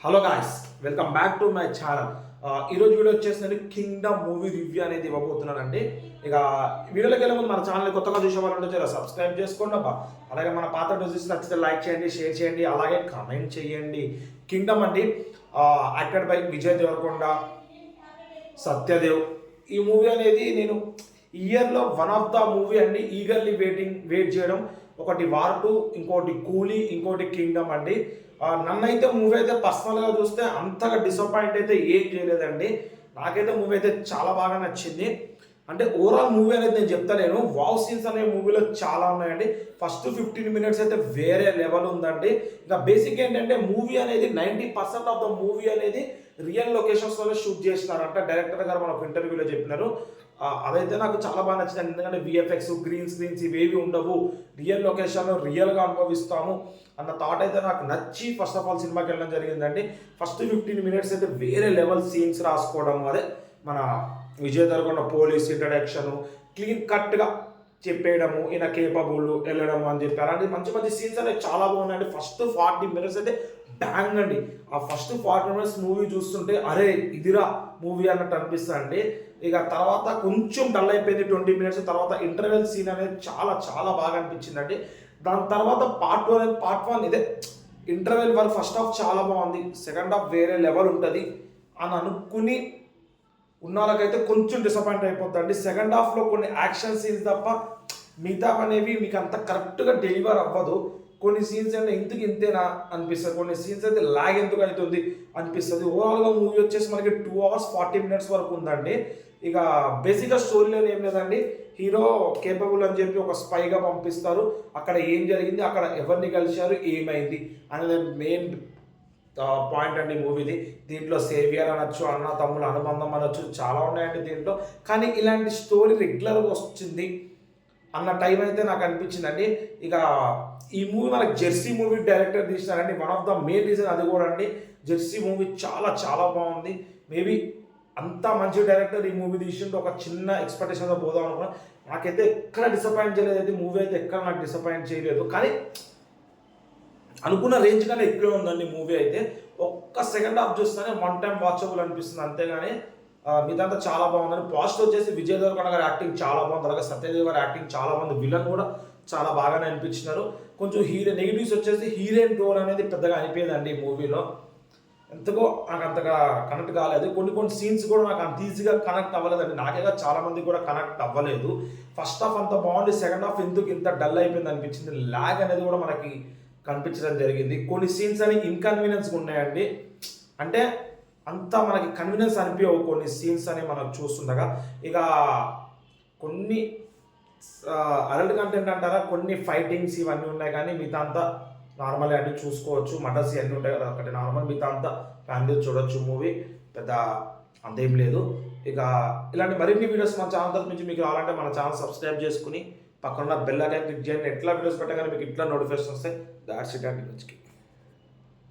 Hello guys, welcome back to my channel. ఈరోజు video వచ్చేసి నేను కింగ్డమ్ మూవీ రివ్యూ అనేది ఇవ్వబోతున్నానండి. ఇక వీడియోలోకి వెళ్ళే ముందు మన ఛానల్ కొత్తగా చూసే వాళ్ళు ఉంటే సబ్స్క్రైబ్ చేసుకోండి అబ్బా. అలాగే మన పాత వీడియోస్ నచ్చితే లైక్ చేయండి, షేర్ చేయండి, అలాగే కామెంట్ చేయండి. కింగ్డమ్ అండి, యాక్టెడ్ బై విజయ్ దేవరకొండ, సత్యదేవ్. ఈ మూవీ అనేది నేను ఇయర్లో వన్ ఆఫ్ ద మూవీ అండి. ఈగర్లీ వెయిట్ చేయడం. ఒకటి వార్ 2, ఇంకోటి కూలీ, ఇంకోటి కింగ్డమ్ అండి. నన్నైతే మూవీ అయితే పర్సనల్గా చూస్తే అంతగా డిసప్పాయింట్ అయితే ఏం చేయలేదండి. నాకైతే మూవీ అయితే చాలా బాగా నచ్చింది. అంటే ఓవరాల్ మూవీ అనేది నేను చెప్తలేను, వావ్ సీన్స్ అనే మూవీలో చాలా ఉన్నాయండి. ఫస్ట్ 15 మినిట్స్ అయితే వేరే లెవెల్ ఉందండి. ఇంకా బేసిక్ ఏంటంటే మూవీ అనేది 90% ఆఫ్ ద మూవీ అనేది రియల్ లొకేషన్స్లోనే షూట్ చేసినారంట. డైరెక్టర్ గారు మనకు ఇంటర్వ్యూలో చెప్పినారు. అదైతే నాకు చాలా బాగా నచ్చింది. ఎందుకంటే విఎఫ్ఎక్స్, గ్రీన్ స్క్రీన్స్ ఇవేవి ఉండవు, రియల్ లొకేషన్లో రియల్గా అనుభవిస్తాము అన్న థాట్ అయితే నాకు నచ్చి ఫస్ట్ ఆఫ్ ఆల్ సినిమాకి వెళ్ళడం జరిగిందండి. ఫస్ట్ 15 మినిట్స్ అయితే వేరే లెవెల్ సీన్స్ రాసుకోవడం, అదే మన Vijay Devarakonda police introduction clean కట్గా చెప్పేయడము, ఈయన కేపబుల్ వెళ్ళడం అని చెప్పి అలాంటి మంచి మంచి సీన్స్ అనేవి చాలా బాగున్నాయండి. ఫస్ట్ 40 మినిట్స్ అయితే బ్యాంగ్ అండి. ఆ ఫస్ట్ 40 మినిట్స్ మూవీ చూస్తుంటే అరే ఇదిరా మూవీ అన్నట్టు అనిపిస్తుంది అండి. ఇక తర్వాత కొంచెం డల్ అయిపోయింది 20 మినిట్స్ తర్వాత. ఇంటర్వెల్ సీన్ అనేది చాలా చాలా బాగా అనిపించిందండి. దాని తర్వాత పార్ట్ 1 ఇదే ఇంటర్వెల్ వరకు ఫస్ట్ హాఫ్ చాలా బాగుంది, సెకండ్ హాఫ్ వేరే లెవెల్ ఉంటుంది అని అనుకుని ఉన్నాళ్ళకైతే కొంచెం డిసప్పాయింట్ అయిపోతుంది. సెకండ్ హాఫ్లో కొన్ని యాక్షన్ సీన్స్ తప్ప మిగతా అనేవి మీకు అంత కరెక్ట్గా డెలివర్ అవ్వదు. కొన్ని సీన్స్ అంటే ఎందుకు ఇంతేనా అనిపిస్తుంది, కొన్ని సీన్స్ అయితే లాగ్ ఎందుకు అవుతుంది అనిపిస్తుంది. ఓవరాల్గా మూవీ వచ్చేసి మనకి 2 hours 40 minutes వరకు ఉందండి. ఇక బేసిక్గా స్టోరీలో ఏం లేదండి, హీరో కేపబుల్ అని చెప్పి ఒక స్పైగా పంపిస్తారు. అక్కడ ఏం జరిగింది, అక్కడ ఎవరిని కలిశారు, ఏమైంది అనేది మెయిన్ పాయింట్ అండి మూవీది. దీంట్లో సేవియర్ అనొచ్చు, అన్న తమ్ముల అనుబంధం అనొచ్చు, చాలా ఉన్నాయండి దీంట్లో. కానీ ఇలాంటి స్టోరీ రెగ్యులర్గా వచ్చింది అన్న టైం అయితే నాకు అనిపించిందండి. ఇక ఈ మూవీ మనకి జెర్సీ మూవీ డైరెక్టర్ తీసినారండి. One of the main reason అది కూడా అండి. జెర్సీ మూవీ చాలా చాలా బాగుంది. మేబీ అంత మంచి డైరెక్టర్ ఈ మూవీ తీసింటే ఒక చిన్న ఎక్స్పెక్టేషన్తో పోదాం అనుకున్నా. నాకైతే ఎక్కడ డిసప్పాయింట్ చేయలేదు, అయితే మూవీ అయితే ఎక్కడ నాకు డిసప్పాయింట్ చేయలేదు. కానీ అనుకున్న రేంజ్ కన్నా ఎక్కువే ఉందండి మూవీ అయితే. ఒక్క సెకండ్ హాఫ్ చూస్తేనే వన్ టైం వాచబుల్ అనిపిస్తుంది, అంతేగాని మిగతా చాలా బాగుందని. పాజిటివ్ వచ్చేసి విజయ్ దేవరకొండ గారి యాక్టింగ్ చాలా బాగుంది, అలాగే సత్యదేవ్ గారి యాక్టింగ్ చాలా బాగుంది. విలన్ కూడా చాలా బాగానే అనిపించినారు. కొంచెం నెగిటివ్స్ వచ్చేసి హీరోయిన్ రోల్ అనేది పెద్దగా అనిపించదండి ఈ మూవీలో. ఎంతకో నాకు అంతగా కనెక్ట్ కాలేదు. కొన్ని సీన్స్ కూడా నాకు అంత ఈజీగా కనెక్ట్ అవ్వలేదండి. నాకేగా చాలా మంది కూడా కనెక్ట్ అవ్వలేదు. ఫస్ట్ హాఫ్ అంత బాగుంది, సెకండ్ హాఫ్ ఎందుకు ఇంత డల్ అయిపోయింది అనిపించింది. లాగ్ అనేది కూడా మనకి కనిపించడం జరిగింది. కొన్ని సీన్స్ అని ఇన్కన్వీనియన్స్గా ఉన్నాయండి. అంటే అంత మనకి కన్వీనియన్స్ అనిపించవు కొన్ని సీన్స్ అని మనం చూస్తుండగా. ఇక కొన్ని అడల్ట్ కంటెంట్ అంటారా, కొన్ని ఫైటింగ్స్ ఇవన్నీ ఉన్నాయి, కానీ మిగతా అంతా నార్మల్ అన్నీ చూసుకోవచ్చు. మటర్స్ ఇవన్నీ ఉంటాయి కదా, ఒకటి నార్మల్, మిగతా అంతా ఫ్యామిలీ చూడొచ్చు. మూవీ పెద్ద అంతేం లేదు. ఇక ఇలాంటి మరిన్ని వీడియోస్ మన ఛానల్ తరఫు నుంచి మీకు రావాలంటే మన ఛానల్ సబ్స్క్రైబ్ చేసుకుని పక్కన బెల్ ఐకాన్ క్లిక్ చేయండి. ఎట్లా వీడియోస్ పెట్టగానే మీకు ఇట్లా నోటిఫికేషన్ వస్తాయి. దాట్స్ ఇట్ అండి.